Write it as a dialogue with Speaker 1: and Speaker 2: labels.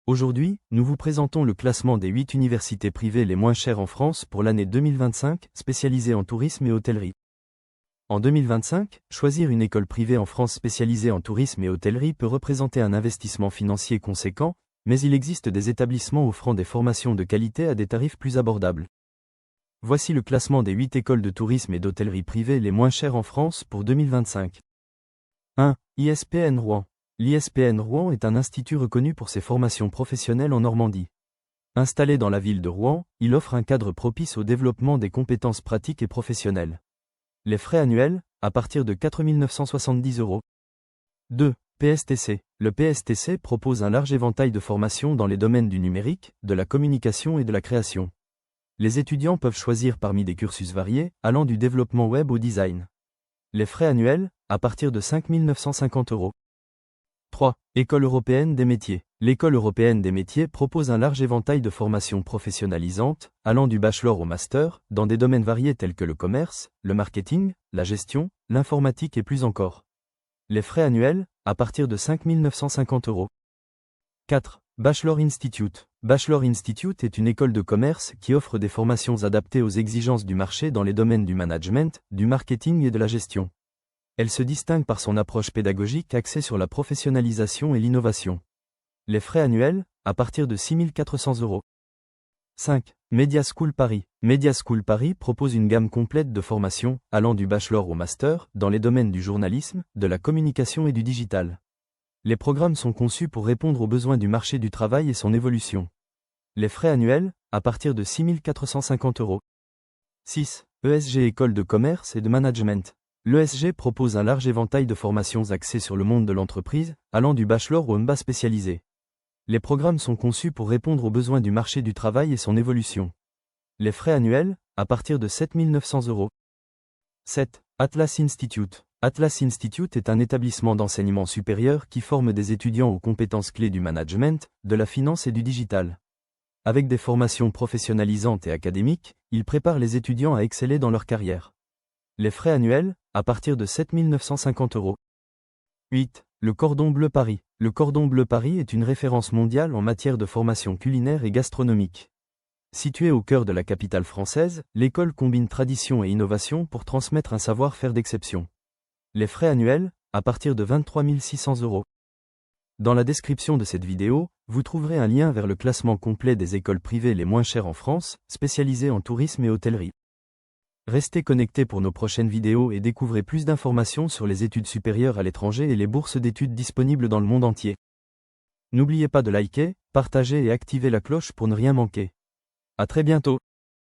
Speaker 1: Aujourd'hui, nous vous présentons le classement des 8 universités privées les moins chères en France pour l'année 2025, spécialisées en tourisme et hôtellerie. En 2025, choisir une école privée en France spécialisée en tourisme et hôtellerie peut représenter un investissement financier conséquent, mais il existe des établissements offrant des formations de qualité à des tarifs plus abordables. Voici le classement des 8 écoles de tourisme et d'hôtellerie privées les moins chères en France pour 2025. 1. ISPN Rouen. L'ISPN Rouen est un institut reconnu pour ses formations professionnelles en Normandie. Installé dans la ville de Rouen, il offre un cadre propice au développement des compétences pratiques et professionnelles. Les frais annuels, à partir de 4 970 €. 2. PSTC. Le PSTC propose un large éventail de formations dans les domaines du numérique, de la communication et de la création. Les étudiants peuvent choisir parmi des cursus variés, allant du développement web au design. Les frais annuels, à partir de 5 950 €. 3. École européenne des métiers. L'École européenne des métiers propose un large éventail de formations professionnalisantes, allant du bachelor au master, dans des domaines variés tels que le commerce, le marketing, la gestion, l'informatique et plus encore. Les frais annuels, à partir de 5 950 €. 4. Bachelor Institute. Bachelor Institute est une école de commerce qui offre des formations adaptées aux exigences du marché dans les domaines du management, du marketing et de la gestion. Elle se distingue par son approche pédagogique axée sur la professionnalisation et l'innovation. Les frais annuels, à partir de 6 400 €. 5. Media School Paris. Media School Paris propose une gamme complète de formations, allant du bachelor au master, dans les domaines du journalisme, de la communication et du digital. Les programmes sont conçus pour répondre aux besoins du marché du travail et son évolution. Les frais annuels, à partir de 6 450 €. 6. ESG École de commerce et de management. L'ESG propose un large éventail de formations axées sur le monde de l'entreprise, allant du bachelor au MBA spécialisé. Les programmes sont conçus pour répondre aux besoins du marché du travail et son évolution. Les frais annuels, à partir de 7 900 €. 7. Atlas Institute. Atlas Institute est un établissement d'enseignement supérieur qui forme des étudiants aux compétences clés du management, de la finance et du digital. Avec des formations professionnalisantes et académiques, il prépare les étudiants à exceller dans leur carrière. Les frais annuels, à partir de 7 950 €. 8. Le Cordon Bleu Paris. Le Cordon Bleu Paris est une référence mondiale en matière de formation culinaire et gastronomique. Située au cœur de la capitale française, l'école combine tradition et innovation pour transmettre un savoir-faire d'exception. Les frais annuels, à partir de 23 600 €. Dans la description de cette vidéo, vous trouverez un lien vers le classement complet des écoles privées les moins chères en France, spécialisées en tourisme et hôtellerie. Restez connectés pour nos prochaines vidéos et découvrez plus d'informations sur les études supérieures à l'étranger et les bourses d'études disponibles dans le monde entier. N'oubliez pas de liker, partager et activer la cloche pour ne rien manquer. À très bientôt.